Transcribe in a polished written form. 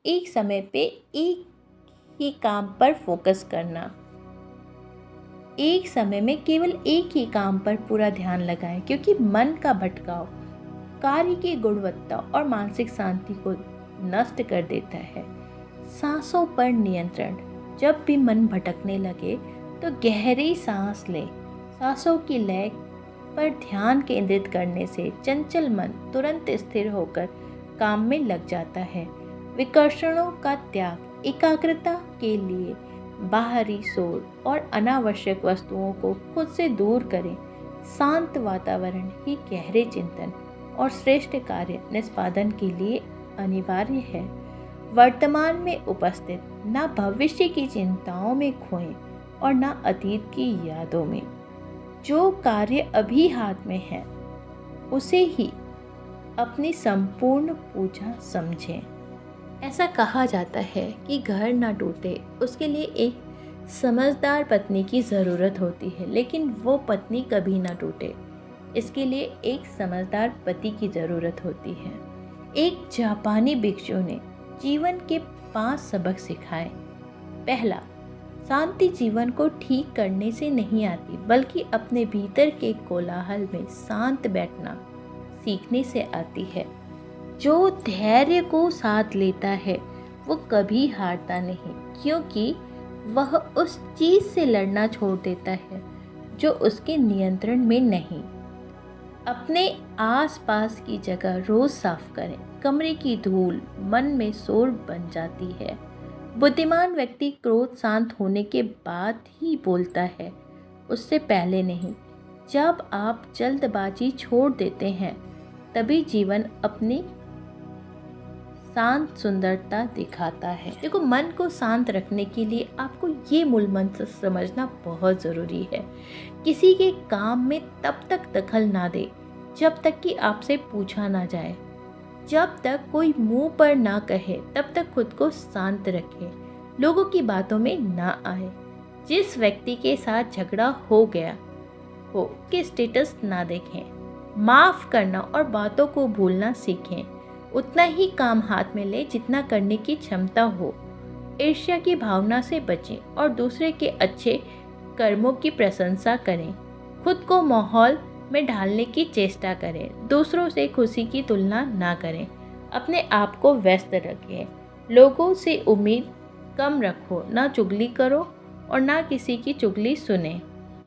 एक समय पे एक ही काम पर फोकस करना। एक समय में केवल एक ही काम पर पूरा ध्यान लगाएं, क्योंकि मन का भटकाव कार्य की गुणवत्ता और मानसिक शांति को नष्ट कर देता है। सांसों पर नियंत्रण। जब भी मन भटकने लगे तो गहरी सांस लें। सांसों की लय पर ध्यान केंद्रित करने से चंचल मन तुरंत स्थिर होकर काम में लग जाता है। विकर्षणों का त्याग। एकाग्रता के लिए बाहरी शोर और अनावश्यक वस्तुओं को खुद से दूर करें। शांत वातावरण ही गहरे चिंतन और श्रेष्ठ कार्य निष्पादन के लिए अनिवार्य है। वर्तमान में उपस्थित, ना भविष्य की चिंताओं में खोएं और ना अतीत की यादों में। जो कार्य अभी हाथ में है उसे ही अपनी संपूर्ण पूजा समझें। ऐसा कहा जाता है कि घर ना टूटे उसके लिए एक समझदार पत्नी की ज़रूरत होती है, लेकिन वो पत्नी कभी ना टूटे इसके लिए एक समझदार पति की ज़रूरत होती है। एक जापानी भिक्षु ने जीवन के 5 सबक सिखाए। पहला, शांति जीवन को ठीक करने से नहीं आती, बल्कि अपने भीतर के कोलाहल में शांत बैठना सीखने से आती है। जो धैर्य को साथ लेता है वो कभी हारता नहीं, क्योंकि वह उस चीज़ से लड़ना छोड़ देता है जो उसके नियंत्रण में नहीं। अपने आसपास की जगह रोज साफ करें। कमरे की धूल मन में शोर बन जाती है। बुद्धिमान व्यक्ति क्रोध शांत होने के बाद ही बोलता है, उससे पहले नहीं। जब आप जल्दबाजी छोड़ देते हैं तभी जीवन अपनी शांत सुंदरता दिखाता है। देखो, मन को शांत रखने के लिए आपको ये मूल मंत्र समझना बहुत ज़रूरी है। किसी के काम में तब तक दखल ना दे जब तक कि आपसे पूछा ना जाए। जब तक कोई मुंह पर ना कहे तब तक खुद को शांत रखें। लोगों की बातों में ना आए। जिस व्यक्ति के साथ झगड़ा हो गया हो के स्टेटस ना देखें। माफ़ करना और बातों को भूलना सीखें। उतना ही काम हाथ में ले जितना करने की क्षमता हो। ईर्ष्या की भावना से बचें और दूसरे के अच्छे कर्मों की प्रशंसा करें। खुद को माहौल में ढालने की चेष्टा करें। दूसरों से खुशी की तुलना ना करें। अपने आप को व्यस्त रखें। लोगों से उम्मीद कम रखो, ना चुगली करो और ना किसी की चुगली सुने।